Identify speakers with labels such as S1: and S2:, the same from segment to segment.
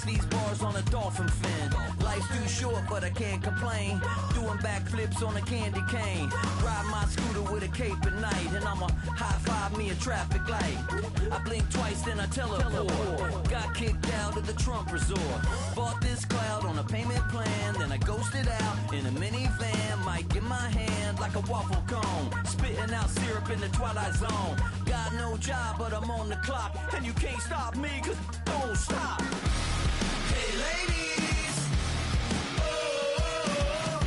S1: these bars on a dolphin fin. Life's too short, but I can't complain. Doing backflips on a candy cane. Ride my scooter with a cape at night, and I'ma high-five me a traffic light. I blink twice, then I teleport. Got kicked out of the Trump resort. Bought this cloud on a payment plan, then I ghosted out in a minivan. Mic in my hand like a waffle cone, spitting out syrup in the twilight zone. Got no job, but I'm on the clock, and you can't stop me, cause don't stop. Hey ladies, oh,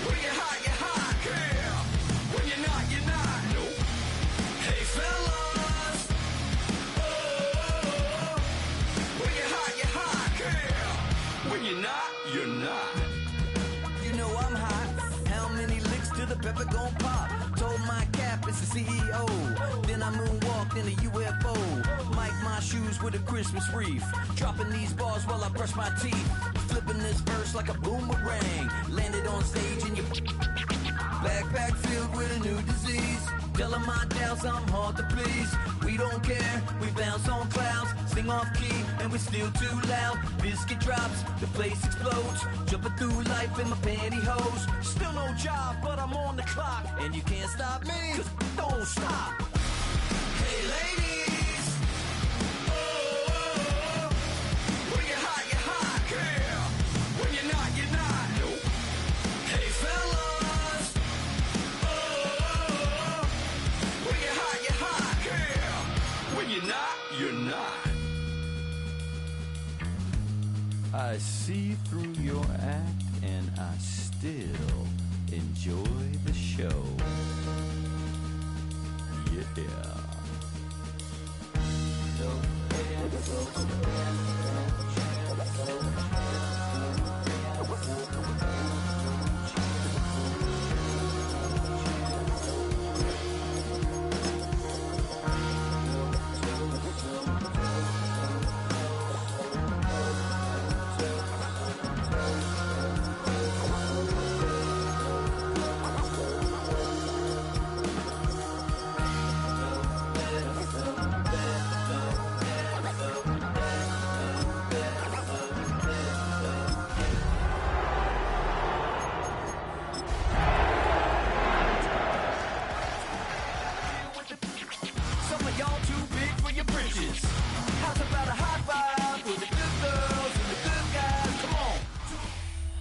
S1: when you're hot, girl. When you're not, nope. Hey fellas, oh, when you're hot, girl. When you're not, you're not. You know I'm hot. How many licks till the pepper gon' pop? Told my cap it's the CEO. Then I moonwalked in a UFO. Mic my shoes with a Christmas wreath. Dropping these bars while I brush my teeth. Flipping this verse like a boomerang. Landed on stage in your backpack filled with a new disease. Telling my doubts I'm hard to please. We don't care, we bounce on clouds. Sing off key and we're still too loud. Biscuit drops, the place explodes. Jumping through life in my pantyhose. Still no job, but I'm on the clock. And you can't stop me, cause don't stop. Hey ladies, oh, when you're hot, girl. When you're not, nope. Hey fellas, oh, when you're hot, girl. When you're not, you're not. I see through your act and I still enjoy the show. Yeah.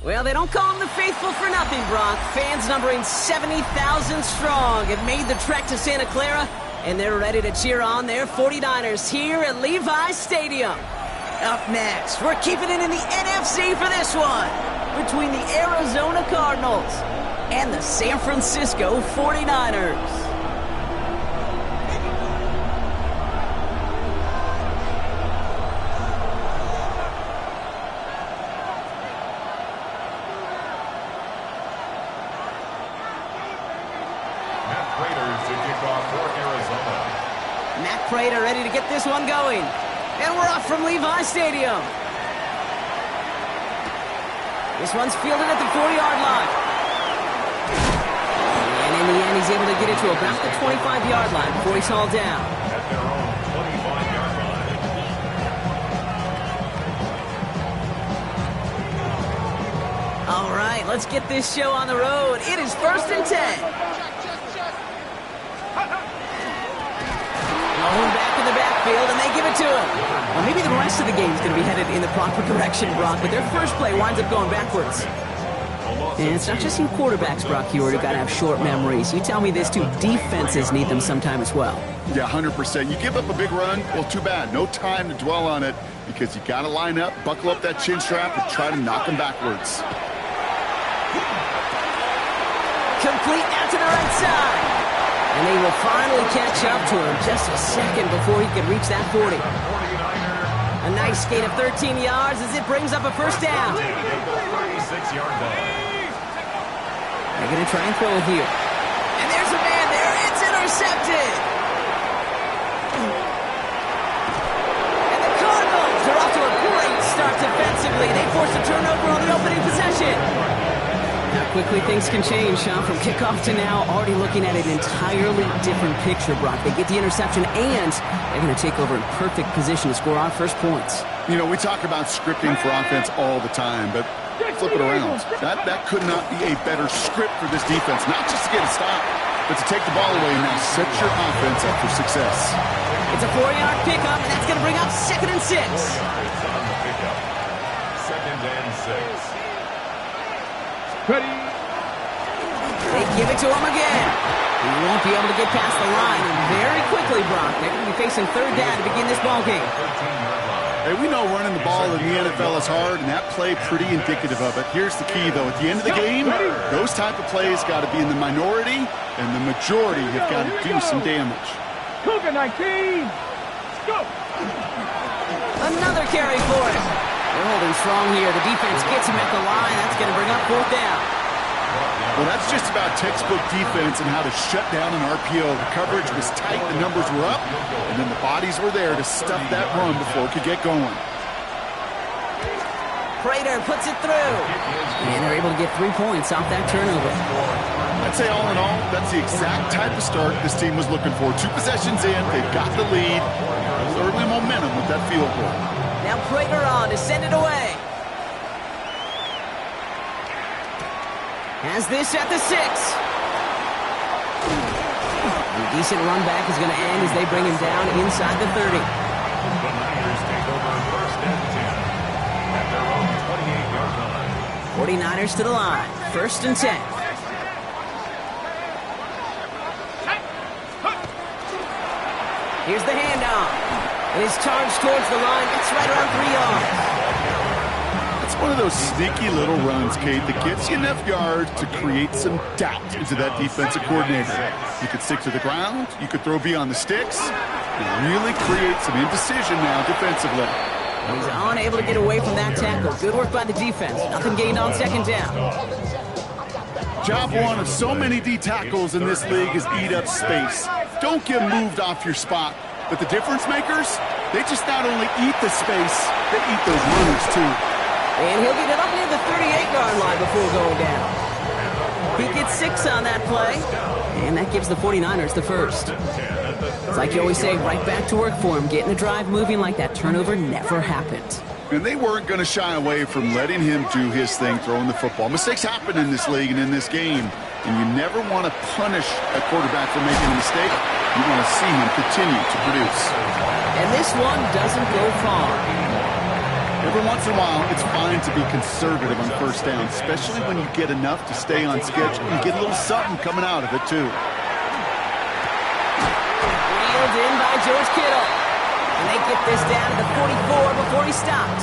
S2: Well, they don't call them the faithful for nothing, Brock. Fans numbering 70,000 strong have made the trek to Santa Clara, and they're ready to cheer on their 49ers here at Levi's Stadium. Up next, we're keeping it in the NFC for this one, between the Arizona Cardinals and the San Francisco 49ers. Prater ready to get this one going. And we're off from Levi's Stadium. This one's fielded at the 40-yard line. And in the end, he's able to get it to about the 25-yard line before he's hauled down.
S3: At their own 25-yard line.
S2: All right, let's get this show on the road. It is 1st and 10. Going back in the backfield, and they give it to him. Well, maybe the rest of the game is going to be headed in the proper direction, Brock, but their first play winds up going backwards. And it's not just you quarterbacks, Brock, you already got to have short memories. You tell me this too, defenses need them sometime as well.
S4: Yeah, 100%. You give up a big run, well, too bad. No time to dwell on it because you got to line up, buckle up that chin strap, and try to knock them backwards.
S2: Complete out to the right side. And they will finally catch up to him just a second before he can reach that 40. A nice gain of 13 yards as it brings up a first down.
S3: 36-yard line.
S2: They're going to try and throw it here. And there's a man there. It's intercepted. And the Cardinals are off to a great start defensively. They force a turnover on the opening possession. How quickly things can change, Sean. From kickoff to now, already looking at an entirely different picture, Brock. They get the interception, and they're going to take over in perfect position to score our first points.
S4: You know, we talk about scripting for offense all the time, but flip it around. That could not be a better script for this defense, not just to get a stop, but to take the ball away and now set your offense up for success.
S2: It's a 4-yard pickup, and that's going to bring up 2nd and 6.
S3: Yards on the pickup. 2nd and 6.
S5: Ready.
S2: They give it to him again. He won't be able to get past the line, and very quickly, Brock, they're going to be facing 3rd down to begin this ball game.
S3: 13-yard line.
S4: Hey, we know running the ball in the NFL is hard, and that play pretty indicative of it. Here's the key, though. At the end of the game, those type of plays got to be in the minority, and the majority have got to do some damage.
S5: Cougar 19. Go.
S2: Another carry for him. They're holding strong here. The defense gets him at the line. That's going to bring up 4th down.
S4: Well, that's just about textbook defense and how to shut down an RPO. The coverage was tight, the numbers were up, and then the bodies were there to stuff that run before it could get going.
S2: Prater puts it through. And they're able to get 3 points off that turnover.
S4: I'd say all in all, that's the exact type of start this team was looking for. 2 possessions in, they've got the lead. Early momentum with that field goal.
S2: Now Prater on to send it away. Has this at the 6. The decent run back is going to end as they bring him down inside the 30.
S3: The Niners take over on 1st and 10 at their own 28-yard line.
S2: 49ers to the line. 1st and 10. Here's the handoff. And his charge towards the line. It's right around 3 yards.
S4: It's one of those sneaky little runs, Kate, that gets you enough yards to create some doubt into that defensive coordinator. You could stick to the ground, you could throw beyond the sticks, and really create some indecision now defensively.
S2: He's unable to get away from that tackle. Good work by the defense. Nothing gained on 2nd down.
S4: Job one of so many D tackles in this league is eat up space. Don't get moved off your spot. But the difference makers, they just not only eat the space, they eat those runners too.
S2: And he'll get it up near the 38-yard line before going down. He gets 6 on that play, and that gives the 49ers the first. It's like you always say, right back to work for him. Getting the drive moving like that turnover never happened.
S4: And they weren't going to shy away from letting him do his thing, throwing the football. Mistakes happen in this league and in this game, and you never want to punish a quarterback for making a mistake. You want to see him continue to produce.
S2: And this one doesn't go far.
S4: Every once in a while, it's fine to be conservative on 1st down, especially when you get enough to stay on schedule. You get a little something coming out of it, too.
S2: Wheeled in by George Kittle. And they get this down to the 44 before he stopped.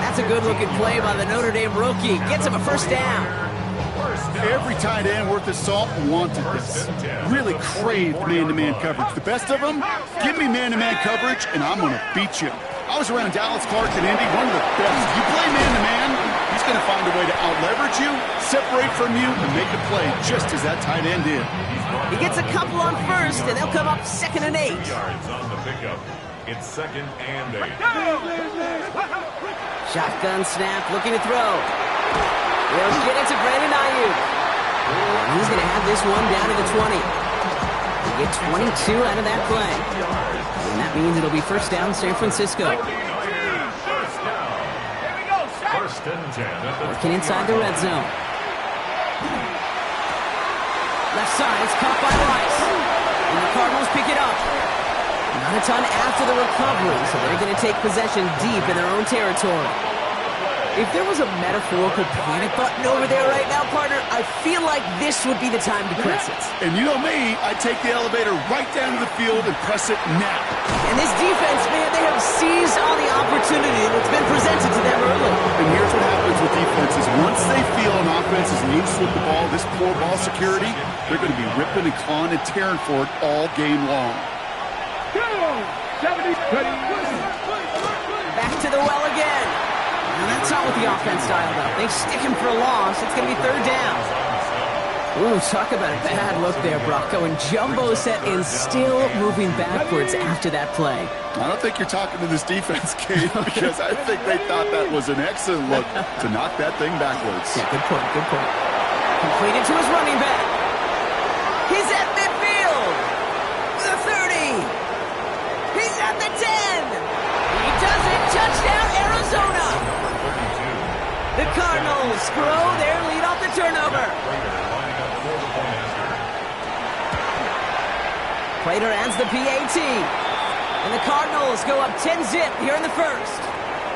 S2: That's a good-looking play by the Notre Dame rookie. Gets him a 1st down.
S4: Every tight end worth his salt wanted this. Really craved man-to-man coverage. The best of them, give me man-to-man coverage, and I'm going to beat you. I was around Dallas Clark and Indy, one of the best. You play man-to-man, he's going to find a way to out-leverage you, separate from you, and make a play just as that tight end did.
S2: He gets a couple on 1st, and they'll come up 2nd and 8.
S3: Yards on the pickup. It's 2nd and 8.
S2: Shotgun snap, looking to throw. He'll get it to Brandon Ayuk. And he's going to have this one down to the 20. Get 22 out of that play. And that means it'll be 1st down San Francisco.
S3: 1st and 10.
S2: Working inside the red zone. Left side, it's caught by Rice. And the Cardinals pick it up. Not a ton after the recovery, so they're going to take possession deep in their own territory. If there was a metaphorical panic button over there right now, partner, I feel like this would be the time to press it.
S4: And you know me, I take the elevator right down to the field and press it now.
S2: And this defense, man, they have seized on the opportunity that's been presented to them early.
S4: And here's what happens with defenses. Once they feel an offense is loose with the ball, this poor ball security, they're going to be ripping and clawing and tearing for it all game long.
S2: Back to the well again. And that's not what the offense dialed up. They stick him for a loss. It's going to be 3rd down. Ooh, talk about a bad look there, Brock. Going jumbo set and still moving backwards after that play.
S4: I don't think you're talking to this defense, Kate, because I think they thought that was an excellent look to knock that thing backwards.
S2: Yeah, good point, good point. Completed to his running back. He's at midfield. The 30. He's at the 10. He does it. Touchdown. Arizona. The Cardinals grow their lead off the turnover. Prater adds the PAT. And the Cardinals go up 10-zip here in the first.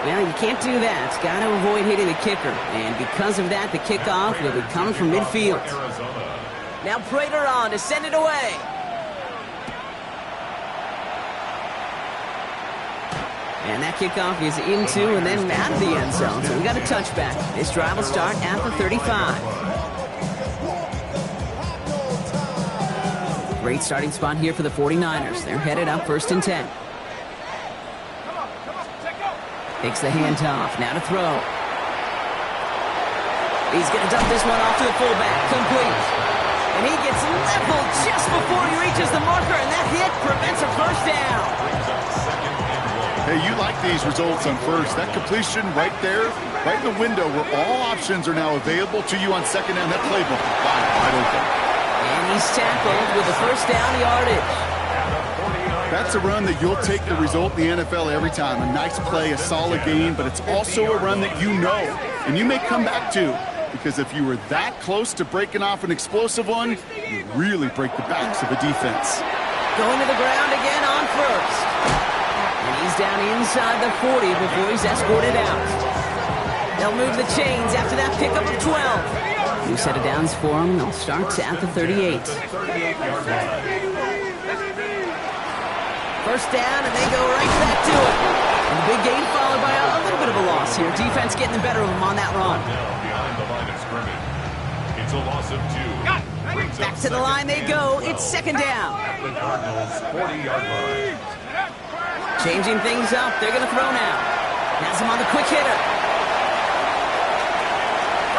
S2: Well, you can't do that. Got to avoid hitting the kicker. And because of that, the kickoff will be coming from midfield. Now Prater on to send it away. And that kickoff is into and then out of the end zone. So we got a touchback. This drive will start at the 35. Great starting spot here for the 49ers. They're headed up 1st and 10. Takes the handoff. Now to throw. He's going to dump this one off to the fullback. Complete. And he gets leveled just before he reaches the marker. And that hit prevents a first down.
S4: Hey, you like these results on first. That completion right there, right in the window where all options are now available to you on second down. That playbook is wide open.
S2: And he's tackled with the first down yardage.
S4: That's a run that you'll take the result in the NFL every time. A nice play, a solid game, but it's also a run that you know and you may come back to, because if you were that close to breaking off an explosive one, you really break the backs of a defense.
S2: Going to the ground again on first. And he's down inside the 40 before he's escorted out. They'll move the chains after that pickup of 12. New set of downs for him. They'll start at the 38. First down, and they go right back to it. And the big gain followed by a little bit of a loss here. Defense getting the better of them on that run.
S3: Behind the line of scrimmage. It's a loss of 2.
S2: Back to the line they go. It's second down.
S3: At the Cardinals' 40-yard line.
S2: Changing things up. They're going to throw now. Has him on the quick hitter.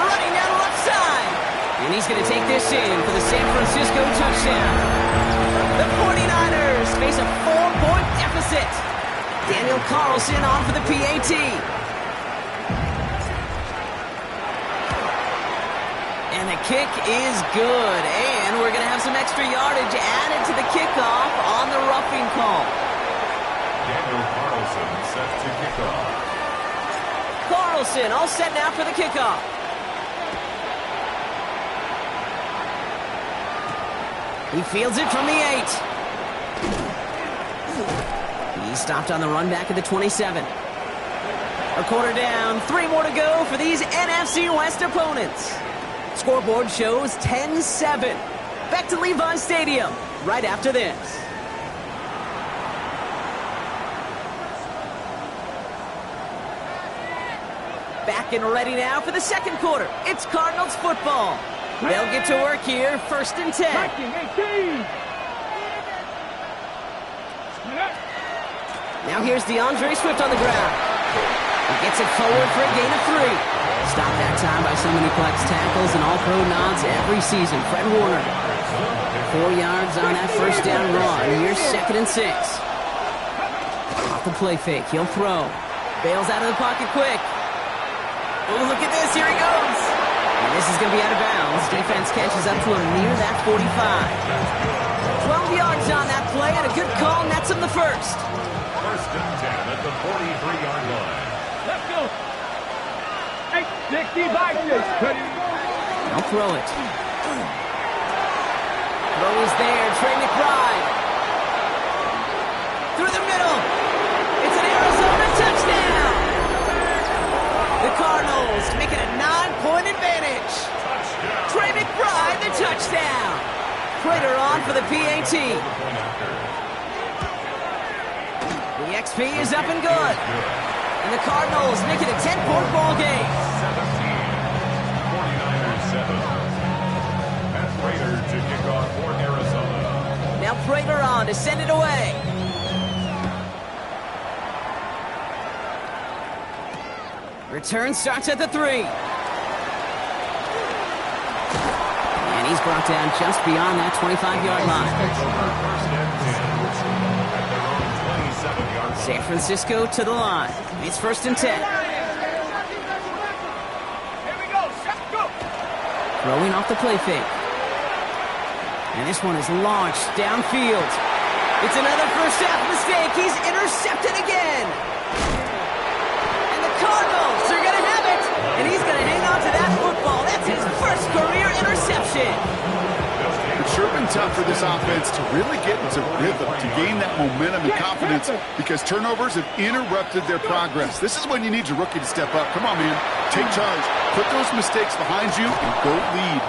S2: Running down the left side. And he's going to take this in for the San Francisco touchdown. The 49ers face a 4-point deficit. Daniel Carlson on for the PAT. And the kick is good. And we're going to have some extra yardage added to the kickoff on the roughing call.
S3: Daniel Carlson set to kick off.
S2: Carlson all set now for the kickoff. He fields it from the 8. He stopped on the run back at the 27. A quarter down, 3 more to go for these NFC West opponents. Scoreboard shows 10-7. Back to Levi Stadium right after this. Back and ready now for the second quarter. It's Cardinals football. They'll get to work here, 1st and 10. Now here's DeAndre Swift on the ground. He gets it forward for a gain of 3. Stopped that time by so many flex tackles and all-pro nods every season. Fred Warner. 4 yards on that first down run. Here's 2nd and 6. Off the play fake. He'll throw. Bails out of the pocket quick. Oh, look at this. Here he goes. And this is going to be out of bounds. Defense catches up to him near that 45. 12 yards on that play and a good call nets him the first.
S3: 1st and 10 at the 43-yard line.
S5: Let's go. 65.
S2: I'll throw it. Throw is there. Trey McBride. Through the middle. It's an Arizona touchdown. The Cardinals make it a 9-point advantage. Trey McBride, the touchdown. Prater on for the PAT. The XP is up and good. And the Cardinals make it a 10-point ball game.
S3: 49ers 7. And Prater to kick off for Arizona.
S2: Now Prater on to send it away. Return starts at the 3. And he's brought down just beyond that 25-yard line. San Francisco to the line. It's 1st and 10. Throwing off the play fake. And this one is launched downfield. It's another first half mistake. He's intercepted again. And the
S4: for this offense to really get into rhythm, to gain that momentum and confidence, because turnovers have interrupted their progress. This is when you need your rookie to step up. Come on, man. Take charge. Put those mistakes behind you and go lead.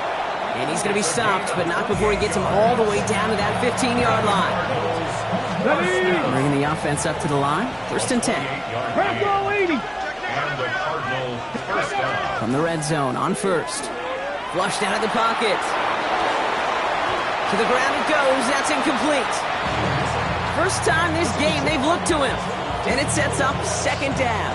S2: And he's going to be stopped, but not before he gets him all the way down to that 15-yard line. Bringing the offense up to the line. 1st and 10.
S3: And the Cardinals first down.
S2: From the red zone on 1st. Flushed out of the pocket. To the ground it goes. That's incomplete. First time this game they've looked to him. And it sets up 2nd down.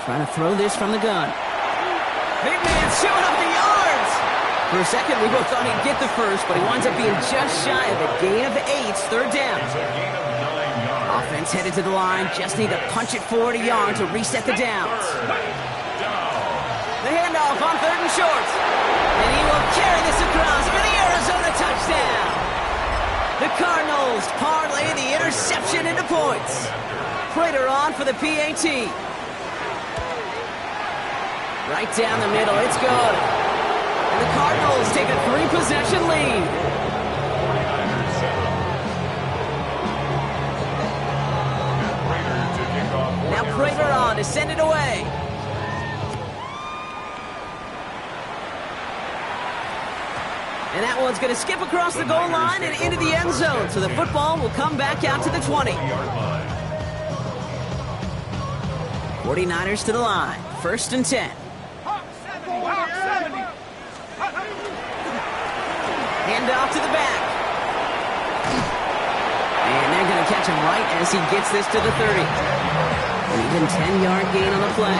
S2: Trying to throw this from the gun. Big man showing up the yards. For a second, we both thought he'd get the first, but he winds up being just shy of a gain of 8. 3rd down. Offense headed to the line. Just need to punch it forward a yard to reset the downs. The handoff on 3rd and short. And he will carry this across for the Arizona touchdown. The Cardinals parlay the interception into points. Prater on for the PAT. Right down the middle. It's good. And the Cardinals take a 3-possession lead. Now Prater on to send it away. And that one's going to skip across the goal line and into the end zone. So the football will come back out to the 20. 49ers to the line. 1st and 10. Hand off to the back. And they're going to catch him right as he gets this to the 30. An even 10-yard gain on the play.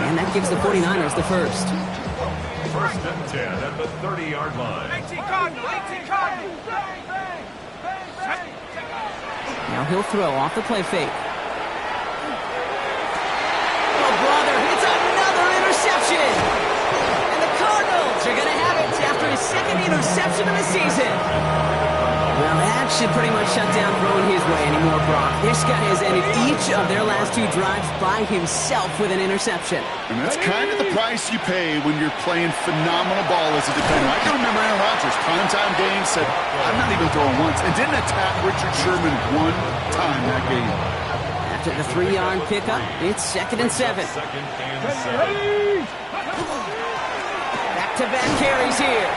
S2: And that gives the 49ers the first.
S3: 1st and 10 at the 30-yard line.
S2: Now he'll throw off the play fake. Oh, brother, it's another interception. And the Cardinals are going to have it after his 2nd interception of the season. Well, that should pretty much shut down throwing his way anymore, Brock. This guy has ended each of their last 2 drives by himself with an interception.
S4: And that's kind of the price you pay when you're playing phenomenal ball as a defender. I can remember Aaron Rodgers, primetime game, said, I'm not even throwing once, and didn't attack Richard Sherman one time that game.
S2: After the 3-yard pickup, it's 2nd and 7. Back-to-back carries here.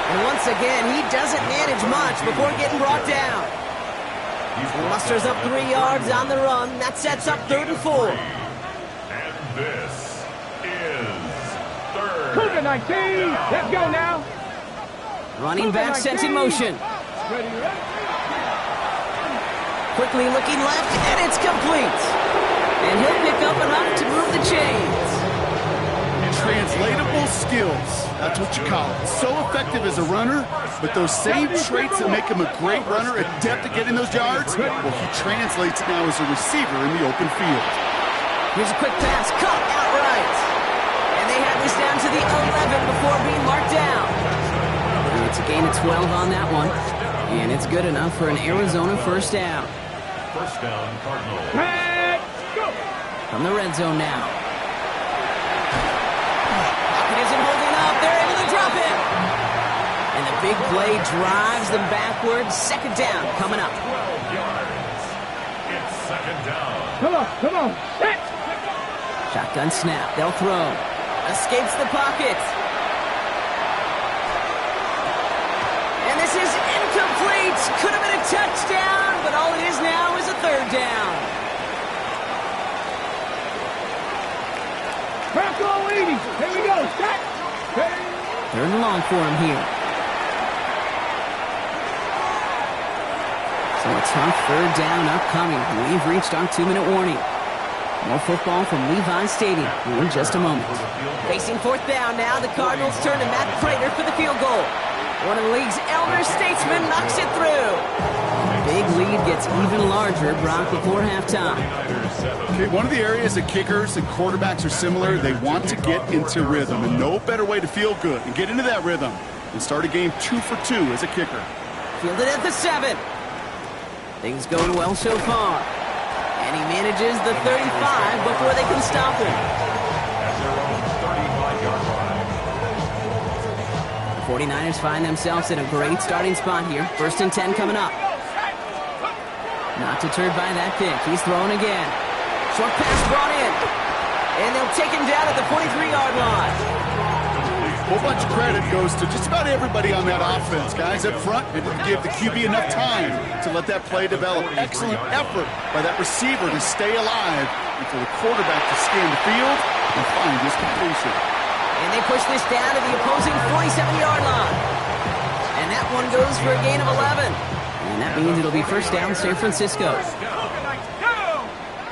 S2: And once again, he doesn't manage much before getting brought down. He musters up 3 yards on the run. That sets up 3rd and 4.
S3: And this is 3rd.
S5: Cougar 19. Let's go now.
S2: Running back sent in motion. Quickly looking left, and it's complete. And he'll pick up enough to move the chains.
S4: Translatable skills, that's what you call it. So effective as a runner, but those same traits that make him a great runner, adept at getting those yards, well, he translates now as a receiver in the open field.
S2: Here's a quick pass, caught outright. And they have this down to the 11 before being marked down. And it's a gain of 12 on that one. And it's good enough for an Arizona 1st down.
S3: 1st down, Cardinals.
S2: From the red zone now. Isn't holding up. They're able to drop him. And the big play drives them backwards. 2nd down coming up.
S3: 12 yards. It's 2nd down.
S5: Come on. Set.
S2: Shotgun snap. They'll throw. Escapes the pocket. And this is incomplete. Could have been a touchdown, but all it is now is a 3rd down.
S5: Bronco 80. Here we go. Set.
S2: 3rd and long for him here. So a tough 3rd down upcoming. We've reached our 2-minute warning. More football from Levi Stadium in just a moment. Facing 4th down now, the Cardinals turn to Matt Prater for the field goal. One of the league's elder statesmen knocks it through. Big lead gets even larger, Brock, before halftime.
S4: Okay, one of the areas that kickers and quarterbacks are similar, they want to get into rhythm, and no better way to feel good and get into that rhythm than start a game 2 for 2 as a kicker.
S2: Fielded at the 7. Things going well so far. And he manages the 35 before they can stop him.
S3: At their own 35-yard line.
S2: The 49ers find themselves in a great starting spot here. 1st and 10 coming up. Not deterred by that pick. He's throwing again. Short pass brought in. And they'll take him down at the 43-yard line.
S4: A whole bunch of credit goes to just about everybody on that offense. Guys up front, able to give the QB enough time to let that play develop. Excellent effort by that receiver to stay alive and for the quarterback to scan the field and find his completion.
S2: And they push this down to the opposing 47-yard line. And that one goes for a gain of 11. And that means it'll be 1st down San Francisco.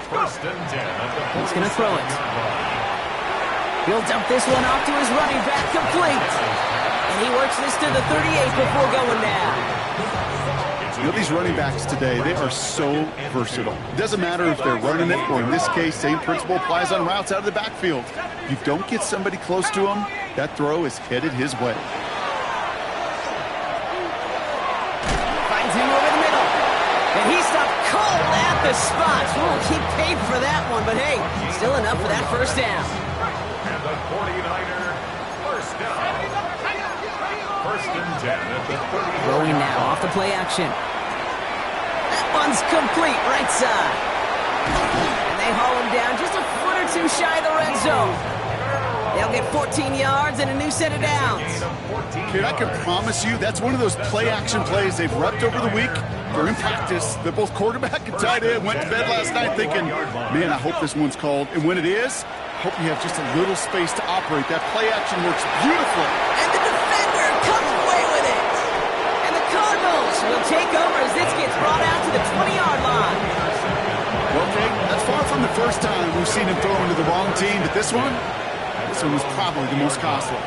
S3: 1st and 10 at the
S2: He's going to throw it. He'll dump this one off to his running back, complete. And he works this to the 38 before going down.
S4: You know, these running backs today, they are so versatile. It doesn't matter if they're running it, or in this case, same principle applies on routes out of the backfield. If you don't get somebody close to him, that throw is headed his way.
S2: Finds him over the middle. And he stopped cold at the spot. Ooh, he paid for that one, but hey, still enough for that 1st down.
S3: And the 49er 1st down. 1st and 10 at the 30.
S2: Throwing now off the play action. That one's complete, right side. And they haul him down just a foot or two shy of the red zone. They'll get 14 yards and a new set of downs.
S4: Kid, I can promise you that's one of those play-action plays they've repped over the week. They're in practice. They're both quarterback and tight end. Went to bed last night thinking, man, I hope this one's called. And when it is, I hope you have just a little space to operate. That play-action works beautifully.
S2: And the defender comes away with it. And the Cardinals will take over as this gets brought out to the 20-yard line.
S4: Well, Kate, that's far from the first time we've seen him throw into the wrong team, but this one was probably the most costly.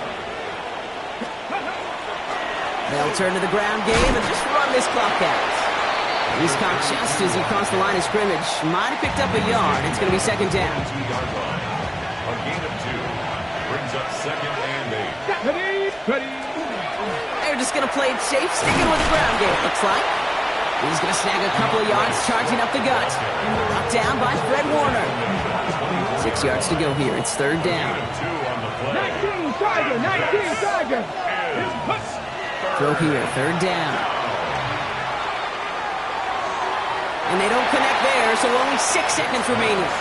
S2: They'll turn to the ground game and just run this clock out. He's caught just as he crossed the line of scrimmage. Might have picked up a yard. It's going to be 2nd down.
S3: 2-yard line. A gain of 2 brings up 2nd and 8.
S5: Ready.
S2: They're just going to play it safe, sticking with the ground game, looks like. He's going to snag a couple of yards, charging up the gut. Brought down by Fred Warner. 6 yards to go here. It's 3rd down.
S3: 2 on the play.
S5: 19 Tiger.
S2: Throw here, 3rd down. And they don't connect there, so only 6 seconds remaining.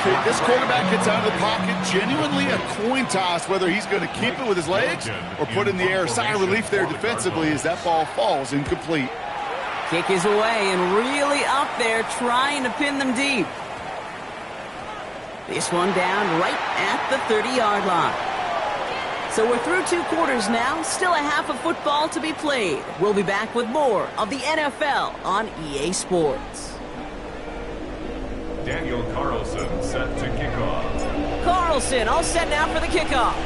S4: Okay, this quarterback gets out of the pocket, genuinely a coin toss, whether he's going to keep it with his legs or put it in the air. Sigh of relief there defensively as that ball falls incomplete.
S2: Kick is away and really up there trying to pin them deep. This one down right at the 30-yard line. So we're through 2 quarters now, still a half of football to be played. We'll be back with more of the NFL on EA Sports.
S3: Daniel Carlson set to kick off.
S2: Carlson all set now for the kickoff.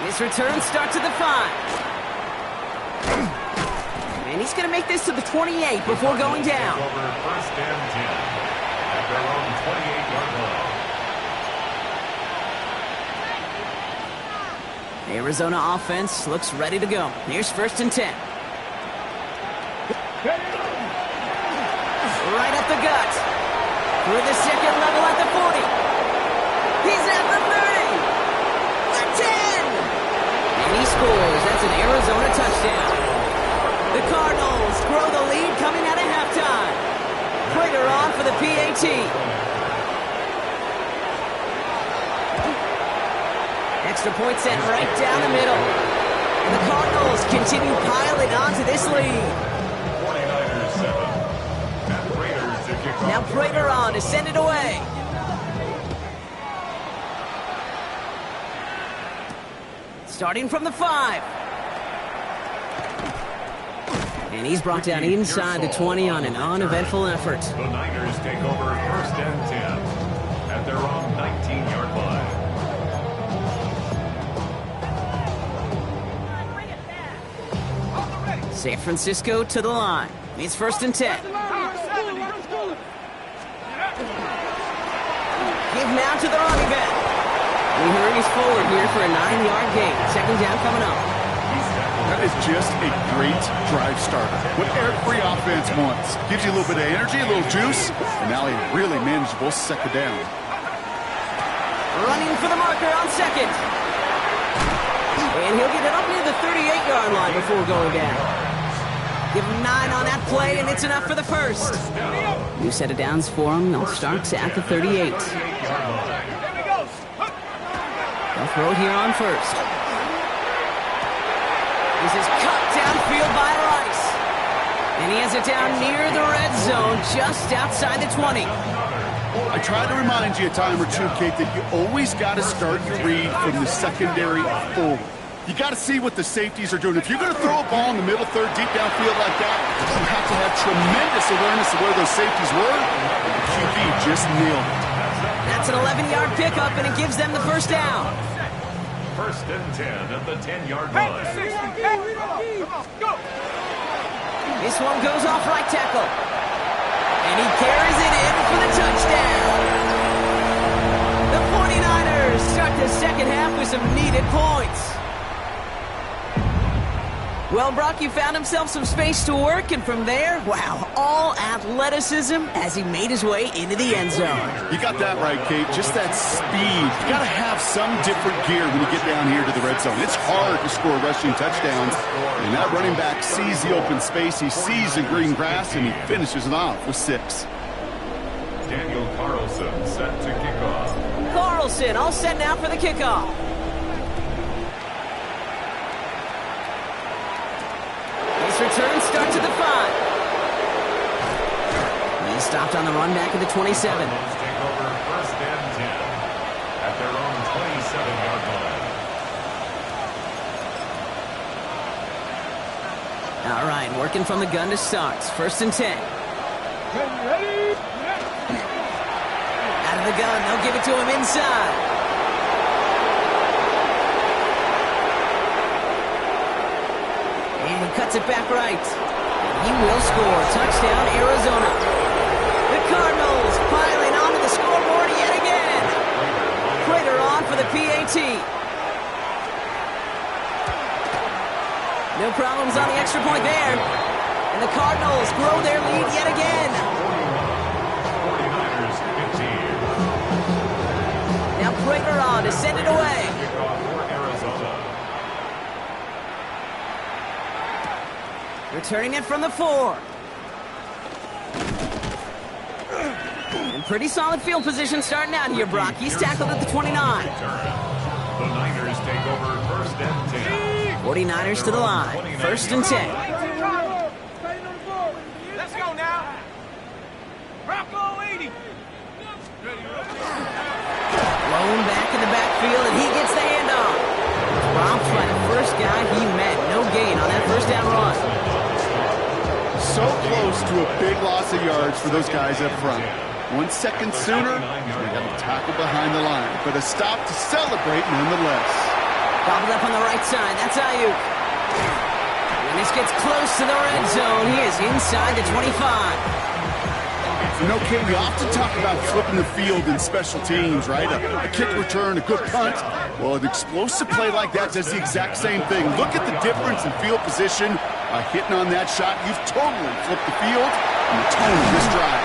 S2: This return starts at the 5. And he's going to make this to the 28 before going down.
S3: Over 1st and 10 at their own 28-yard line.
S2: Arizona offense looks ready to go. Here's 1st and 10. Right up the gut. Through the 2nd level at the 40. He's at the 30. The 10. And he scores. That's an Arizona touchdown. The Cardinals grow the lead coming out of halftime. Prater on for the PAT. Extra point set right down the middle. The Cardinals continue piling on to this lead.
S3: 49ers 7. And Raiders to kick off.
S2: Now Prater on to send it away. Starting from the 5. And he's brought down inside the 20 on an uneventful effort.
S3: The Niners take over 1st and 10 at their own 19-yard line.
S2: San Francisco to the line. It's 1st and 10. Give now to the running back. We hurries forward here for a 9-yard gain. 2nd down coming up.
S4: That is just a great drive starter. What every offense wants. Gives you a little bit of energy, a little juice, and now a really manageable second down.
S2: Running for the marker on second. And he'll get it up near the 38-yard line before going down. Give him 9 on that play, and it's enough for the first. New set of downs for him. They'll start at the 38. They'll throw it here on first. This is cut downfield by Rice. And he has it down near the red zone, just outside the 20.
S4: I try to remind you a time or two, Kate, that you always got to start your read from the secondary forward. You got to see what the safeties are doing. If you're going to throw a ball in the middle third, deep downfield like that, you have to have tremendous awareness of where those safeties were. And the QB just nailed it.
S2: That's an 11-yard pickup, and it gives them the first down.
S3: First and 10 at the 10-yard line.
S2: This one goes off right tackle. And he carries it in for the touchdown. The 49ers start the second half with some needed points. Well, Brock, you found himself some space to work, and from there, wow, all athleticism as he made his way into the end zone.
S4: You got that right, Kate. Just that speed. You got to have some different gear when you get down here to the red zone. It's hard to score rushing touchdowns, and that running back sees the open space, he sees the green grass, and he finishes it off with 6.
S3: Daniel Carlson set to kick off.
S2: Carlson all set now for the kickoff. Return starts at the 5. He stopped on the run back at the 27.
S3: Take over first and 10 at their own 27-yard line.
S2: All right, working from the gun to start. First and 10. Out of the gun, they'll give it to him inside. Cuts it back right. He will score. Touchdown, Arizona. The Cardinals piling onto the scoreboard yet again. Prater on for the PAT. No problems on the extra point there. And the Cardinals grow their lead yet again.
S3: 49ers 15.
S2: Now Prater on to send it away. Returning it from the 4. In pretty solid field position starting out here, Brock. He's tackled at the 29.
S3: The Niners take over first and 10.
S2: 49ers to the line. First and 10.
S5: Let's go now. Rocco 80.
S2: Blown back in the backfield, and he gets the handoff. Romped by the first guy he met. No gain on that first down run.
S4: So close to a big loss of yards for those guys up front. 1 second sooner, they got a tackle behind the line, but a stop to celebrate nonetheless.
S2: Gobbled up on the right side. That's Ayuk. When this gets close to the red zone, he is inside the 25.
S4: You know, Kate, we often talk about flipping the field in special teams, right? A kick return, a good punt. Well, an explosive play like that does the exact same thing. Look at the difference in field position. By hitting on that shot, you've totally flipped the field and the tone of this drive.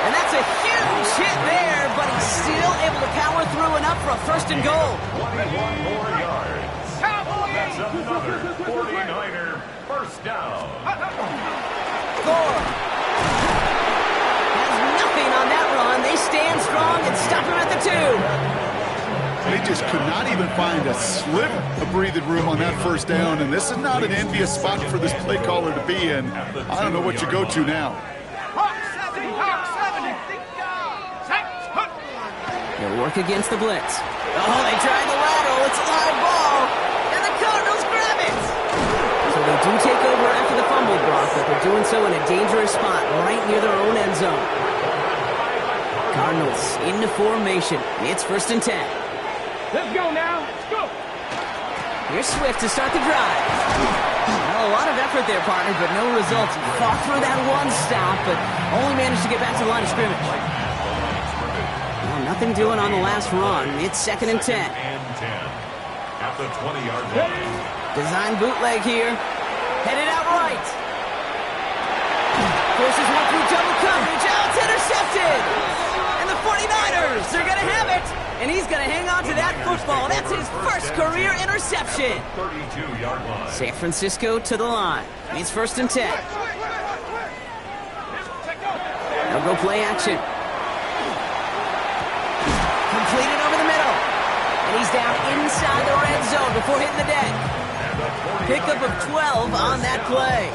S2: And that's a huge hit there, but he's still able to power through enough for a first and goal.
S3: 21 more yards. That's another 49er first down.
S2: Gore has nothing on that run. They stand strong and stop him at the 2.
S4: They just could not even find a sliver of breathing room on that first down, and this is not an envious spot for this play caller to be in. I don't know what you go to now.
S2: They'll work against the blitz. Oh, they tried the lateral. It's a live ball, and the Cardinals grab it. So they do take over after the fumble, Brock, but they're doing so in a dangerous spot right near their own end zone. Cardinals into formation. It's first and 10.
S5: Let's go now. Let's go.
S2: Here's Swift to start the drive. Well, a lot of effort there, partner, but no results. Fought through that one stop, but only managed to get back to the line of scrimmage. Well, nothing doing on the last run. It's second and 10.
S3: And 10 at the 20-yard line.
S2: Design bootleg here. Headed out right. Forces one through double coverage. Oh, it's intercepted. And the 49ers, they're going to have it. And he's going to hang on to that football. That's his first career interception.
S3: 32-yard line.
S2: San Francisco to the line. It's 1st and 10. They'll go play action. Completed over the middle. And he's down inside the red zone before hitting the deck. Pickup of 12 on that play.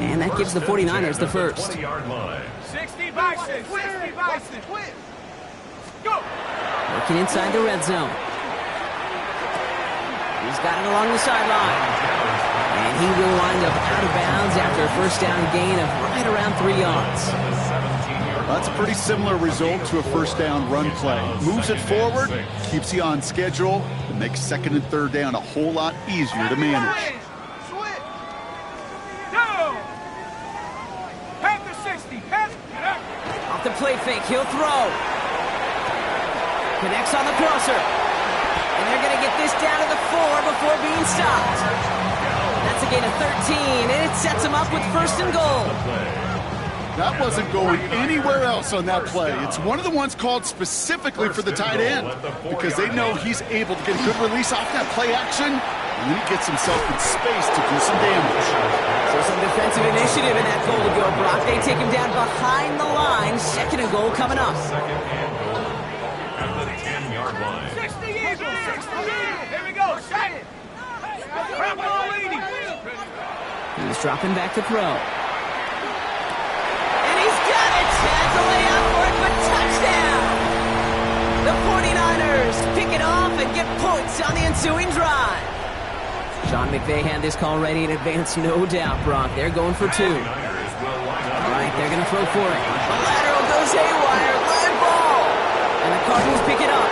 S2: And that gives the 49ers the first.
S3: 20-yard line.
S5: 60 Bison. 60 Bison. Go.
S2: Working inside the red zone. He's got it along the sideline. And he will wind up out of bounds after a first down gain of right around 3 yards.
S4: That's a pretty similar result to a first down run play. Moves it forward, keeps you on schedule, and makes 2nd and 3rd down a whole lot easier to manage.
S2: Off the play fake, he'll throw. Connects on the crosser. And they're going to get this down to the 4 before being stopped. That's a gain of 13, and it sets him up with 1st and goal.
S4: That wasn't going anywhere else on that play. It's one of the ones called specifically for the tight end because they know he's able to get a good release off that play action, and then he gets himself in space to do some damage.
S2: So some defensive initiative in that goal to go, Brock. They take him down behind the line. 2nd and goal coming up.
S3: 2nd and goal at the 10-yard line.
S5: 60 Eagles. 60. Here we go. Set it. Bravo 80.
S2: He's dropping back to throw. And he's got it. Has a layup for it, but touchdown. The 49ers pick it off and get points on the ensuing drive. Sean McVay had this call ready in advance, no doubt, Brock. They're going for 2. All right, they're going to throw for it. The lateral goes haywire. Live ball. And the Cardinals pick it up.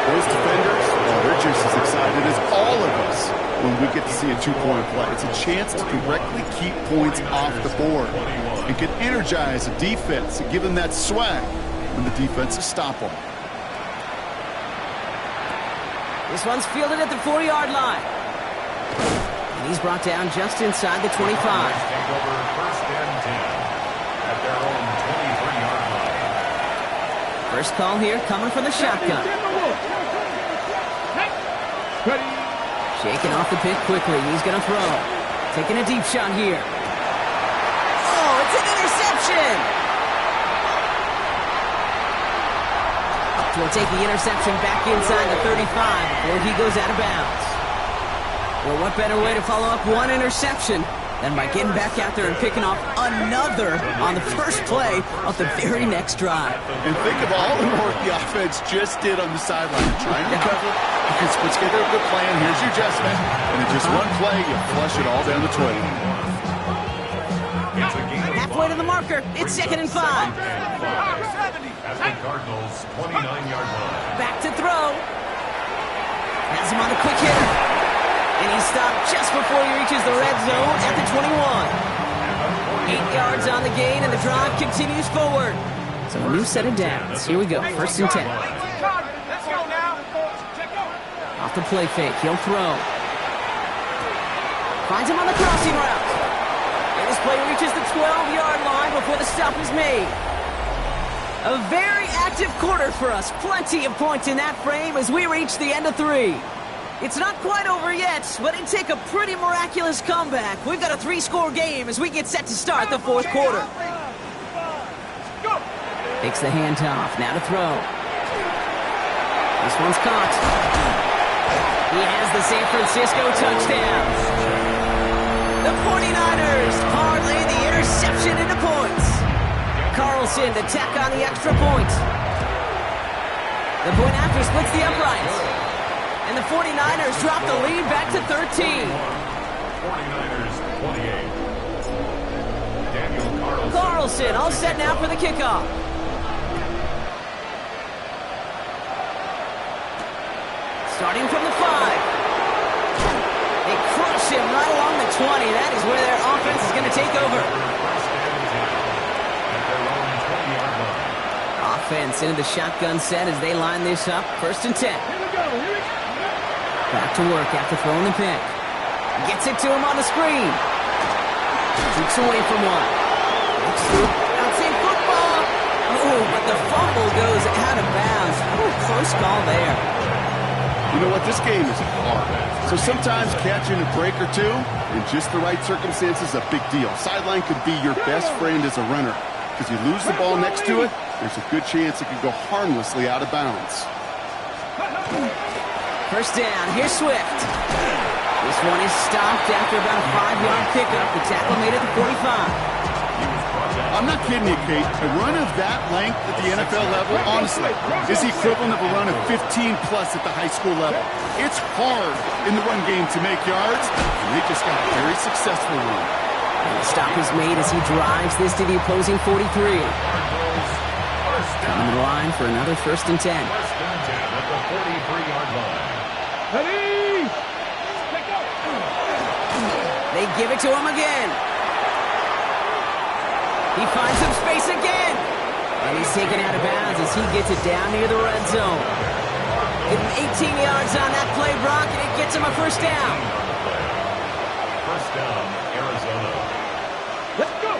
S4: Those defenders, well, they're just as excited as all of us when we get to see a 2-point play. It's a chance to directly keep points off the board and can energize a defense and give them that swag when the defense is stop them.
S2: This one's fielded at the 4-yard line. And he's brought down just inside the 25.
S3: Take over 1st and 10 at their own 23-yard line.
S2: First call here coming from the shotgun. Shaking off the pick quickly. He's going to throw. Taking a deep shot here. Oh, it's an interception! He'll take the interception back inside the 35 before he goes out of bounds. Well, what better way to follow up one interception than by getting back out there and picking off another on the first play of the very next drive.
S4: And think of all the work the offense just did on the sideline. Trying to recover, you can put together a good plan. Here's your adjustment. And in just one play, you flush it all down the toilet.
S2: Halfway to the marker. It's 2nd and 5.
S3: At the Cardinals' 29-yard line.
S2: Back to throw. Has him on a quick hitter. And he's stopped just before he reaches the red zone at the 21. 8 yards on the gain, and the drive continues forward. So a new set of downs. Here we go. 1st and 10.
S5: Let's go now.
S2: Off the play fake. He'll throw. Finds him on the crossing route. And this play reaches the 12-yard line before the stop is made. A very active quarter for us. Plenty of points in that frame as we reach the end of 3. It's not quite over yet, but it'd take a pretty miraculous comeback. We've got a 3-score game as we get set to start the 4th quarter. Takes the handoff. Now to throw. This one's caught. He has the San Francisco touchdown. The 49ers parlay the interception into points. Carlson to tack on the extra point. The point after splits the uprights. And the 49ers drop the lead back to 13.
S3: 49ers 28. Daniel
S2: Carlson all set now for the kickoff. Starting from the 5. They crush him right along the 20. That is where their offense is going to take over. Offense into the shotgun set as they line this up. 1st and 10. Back to work after throwing the pick. Gets it to him on the screen. Keeps away from one. Looks through. Outside football. Oh, but the fumble goes out of bounds. Oh, close call there.
S4: You know what? This game is hard. So sometimes catching a break or two in just the right circumstances is a big deal. Sideline could be your best friend as a runner. Because you lose the ball next to it, there's a good chance it could go harmlessly out of bounds.
S2: First down. Here's Swift. This one is stopped after about a 5-yard pickup. The tackle made it to 45.
S4: I'm not kidding you, Kate. A run of that length at the NFL level, honestly, is the equivalent of a run of 15-plus at the high school level. It's hard in the run game to make yards, and they just got a very successful one.
S2: And the stop is made as he drives this to the opposing 43. Coming to the line for another 1st and 10.
S3: 1st and 10 at the 43-yard line.
S5: Ready?
S2: They give it to him again. He finds some space again. And he's taken out of bounds as he gets it down near the red zone. Give him 18 yards on that play, Brock, and it gets him a 1st down.
S3: 1st down, Arizona.
S5: Let's go.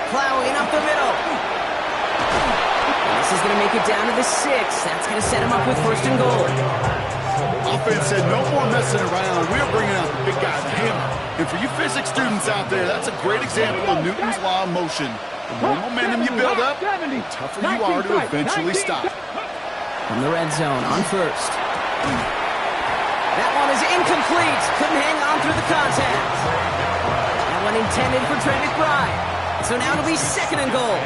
S2: Plowing up the middle. And this is going to make it down to the 6. That's going to set him up with 1st and goal.
S4: Offense said no more messing around. We're bringing out the big guy, the hammer. And for you physics students out there, that's a great example of Newton's law of motion. The more momentum you build up, the tougher you are to eventually stop.
S2: From the red zone on 1st. That one is incomplete. Couldn't hang on through the contact. That one intended for Trey McBride. So now it'll be 2nd and goal.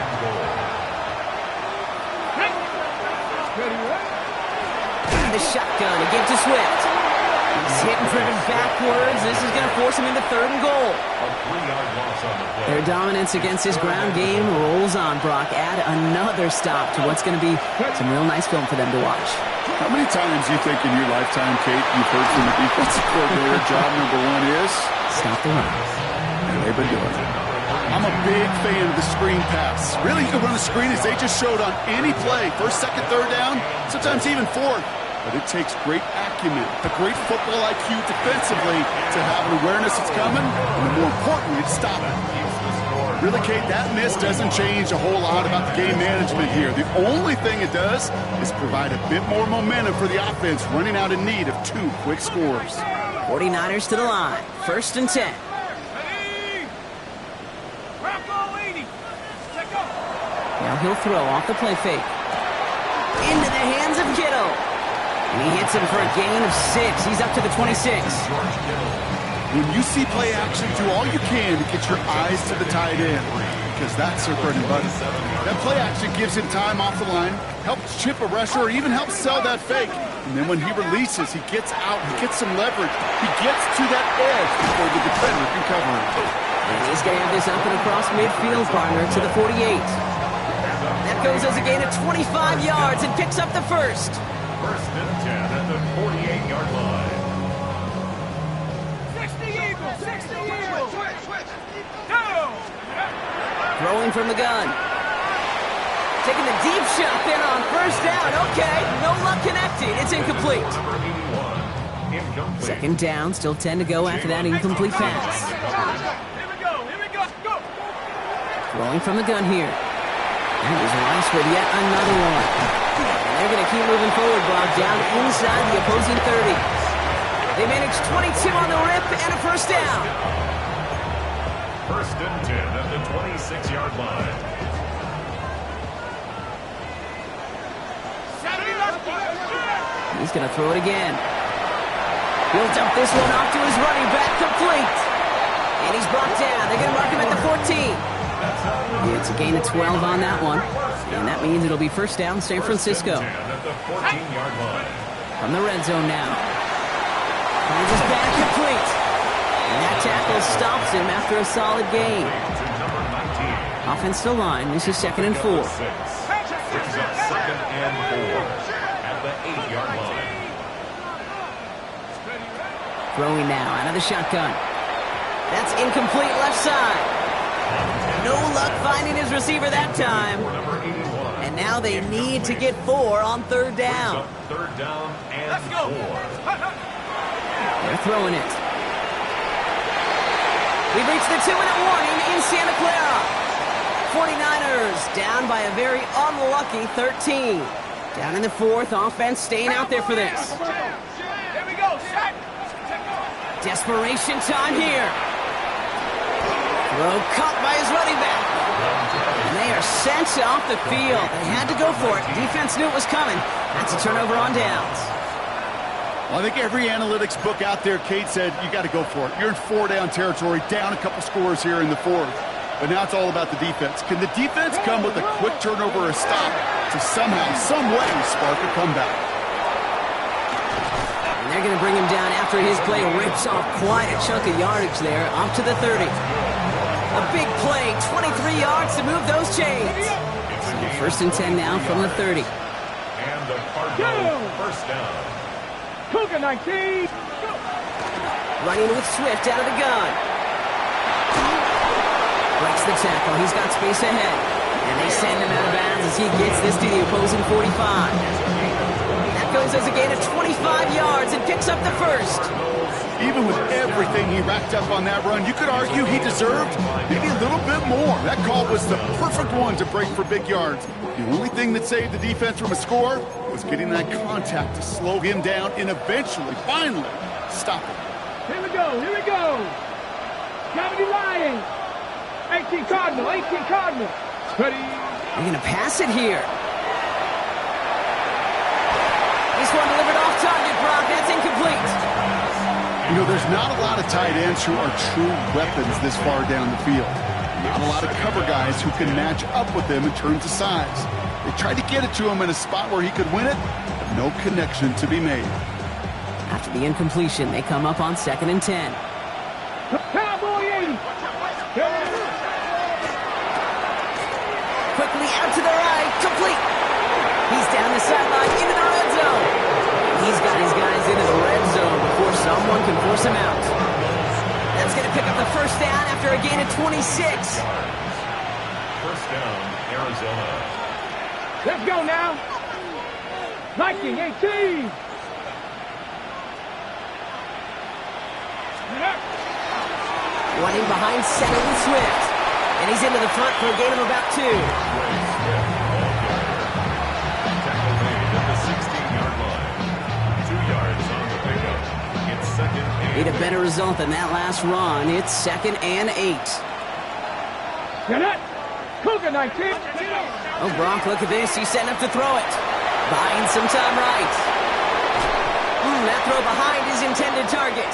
S2: The shotgun again to Swift. He's hit and driven backwards. This is going to force him into 3rd and goal.
S3: A 3-yard loss on the play.
S2: Their dominance against his ground game rolls on, Brock. Add another stop to what's going to be some real nice film for them to watch.
S4: How many times do you think in your lifetime, Kate, you've heard from the defensive coordinator, job number 1 is?
S2: Stop the run.
S4: And they've been doing it. I'm a big fan of the screen pass. Really, you can run a screen as they just showed on any play. 1st, 2nd, 3rd down, sometimes even 4th. But it takes great acumen, a great football IQ defensively to have an awareness it's coming, and more importantly, to stop it. Really, Kate, that miss doesn't change a whole lot about the game management here. The only thing it does is provide a bit more momentum for the offense running out in need of 2 quick scores.
S2: 49ers to the line. 1st and 10. Now he'll throw off the play fake. Into the hands of Kittle. And he hits him for a gain of 6. He's up to the 26.
S4: When you see play action, do all you can to get your eyes to the tight end, because that's their bread and butter. That play action gives him time off the line, helps chip a rusher, or even helps sell that fake. And then when he releases, he gets out, he gets some leverage. He gets to that edge before the defender can cover him.
S2: And he's going to have this up and across midfield, partner, to the 48. That goes as a gain of 25 yards and picks up the 1st.
S3: 1st and 10 at the 48-yard line.
S5: 60 Eagles! 60 Eagles! Switch! Go!
S2: Throwing from the gun. Taking the deep shot there on 1st down. Okay, no luck connecting. It's incomplete.
S3: Number 81, incomplete.
S2: 2nd down, still 10 to go after that incomplete pass.
S5: Here we go! Go!
S2: Throwing from the gun here. That is Rice with yet another one. And they're going to keep moving forward, Brock, down inside the opposing 30. They managed 22 on the rip and a 1st down.
S3: 1st and 10 at the 26-yard line.
S2: He's going to throw it again. He'll dump this one off to his running back, complete. And he's brought down. They're going to mark him at the 14. It's a gain of 12 on that one. And that means it'll be 1st down, San Francisco.
S3: At the 14-yard line.
S2: From the red zone now. Finds his back, complete. And that tackle stops him after a solid gain.
S3: To number 19.
S2: Offense to line. This is 2nd and 4.
S3: Brings up 2nd and 4 at the 8-yard line.
S2: Throwing now out of the shotgun. That's incomplete left side. No luck finding his receiver that time.
S3: Number 81.
S2: And and now they need to get 4 on third down.
S3: Third down and
S5: Let's go.
S3: 4.
S2: They're throwing it. We've reached the 2-minute warning in Santa Clara. 49ers down by a very unlucky 13. Down in the 4th, offense staying out there for this.
S5: Here we go. Shot.
S2: Desperation time here. Throw caught by his running back. And they are sent off the field. They had to go for it. Defense knew it was coming. That's a turnover on downs.
S4: Well, I think every analytics book out there, Kate, said you got to go for it. You're in 4-down territory, down a couple scores here in the 4th. But now it's all about the defense. Can the defense come with a quick turnover or a stop to somehow, some way, spark a comeback?
S2: And they're going to bring him down after his play rips off quite a chunk of yardage there, up to the 30. A big play, 23 yards to move those chains. So 1st and 10 now from the 30.
S3: And the Cardinals first down.
S5: Cougar 19.
S2: Running with Swift out of the gun. Breaks the tackle. He's got space ahead. And they send him out of bounds as he gets this to the opposing 45. That goes as a gain of 25 yards and picks up the 1st.
S4: Even with everything he racked up on that run, you could argue he deserved maybe a little bit more. That call was the perfect one to break for big yards. The only thing that saved the defense from a score was getting that contact to slow him down and eventually, finally, stop him.
S5: Here we go. Here we go. Gravity Lion. 18 Cardinal. 18 Cardinal. Ready.
S2: They're going to pass it here. This one delivered off target, Brock. That's incomplete.
S4: You know, there's not a lot of tight ends who are true weapons this far down the field. Not a lot of cover guys who can match up with them in terms of size. They tried to get it to him in a spot where he could win it, but no connection to be made.
S2: After the incompletion, they come up on 2nd and 10.
S5: Cowboy 80.
S2: Quickly out to the right, complete. He's down the sideline into the red zone. He's got his guys into the red zone before someone can force him out. That's going to pick up the 1st down after a gain of 26.
S3: First down, Arizona.
S5: Let's go now. Viking 18.
S2: Running behind center with Swift. And he's into the front for a gain of about 2.
S3: Tackle made at the 16-yard line. 2 yards on the pickup. It's 2nd and
S2: Need a better result than that last run. It's 2nd and 8.
S5: You're not. Cougar 19.
S2: Oh, Brock, look at this. He's setting up to throw it. Buying some time right. That throw behind his intended target.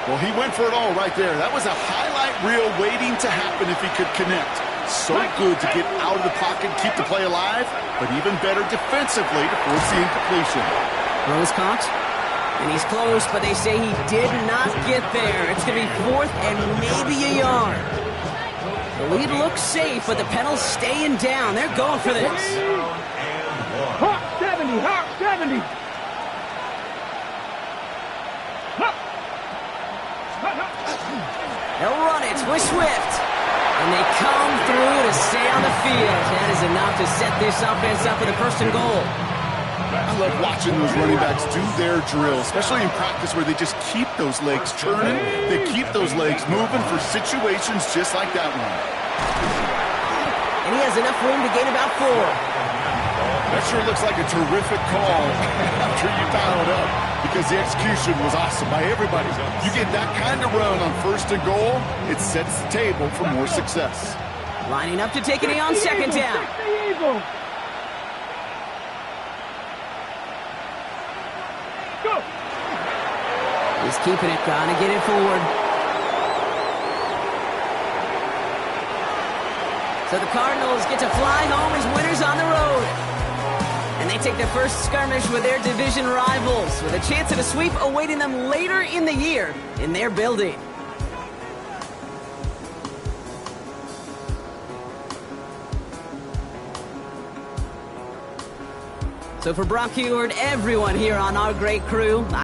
S4: Well, he went for it all right there. That was a highlight reel waiting to happen if he could connect. So good to get out of the pocket and keep the play alive, but even better defensively to force the incompletion.
S2: Throws caught, and he's close, but they say he did not get there. It's going to be 4th and maybe a yard. The lead looks safe, but the pedals staying down. They're going for this.
S5: Hawk 70. Hawk 70.
S2: They'll run it with Swift. And they come through to stay on the field. That is enough to set this offense up with a 1st and goal.
S4: I love watching those running backs do their drill, especially in practice where they just keep those legs churning. They keep those legs moving for situations just like that one.
S2: And he has enough room to gain about 4.
S4: That sure looks like a terrific call after you dial it up, because the execution was awesome by everybody. You get that kind of run on 1st and goal, it sets the table for more success.
S2: Lining up to take it on 2nd down.
S5: Go.
S2: He's keeping it, gotta get it forward. So the Cardinals get to fly home as winners on the road. And they take their first skirmish with their division rivals, with a chance at a sweep awaiting them later in the year in their building. So for Brock Huard, everyone here on our great crew,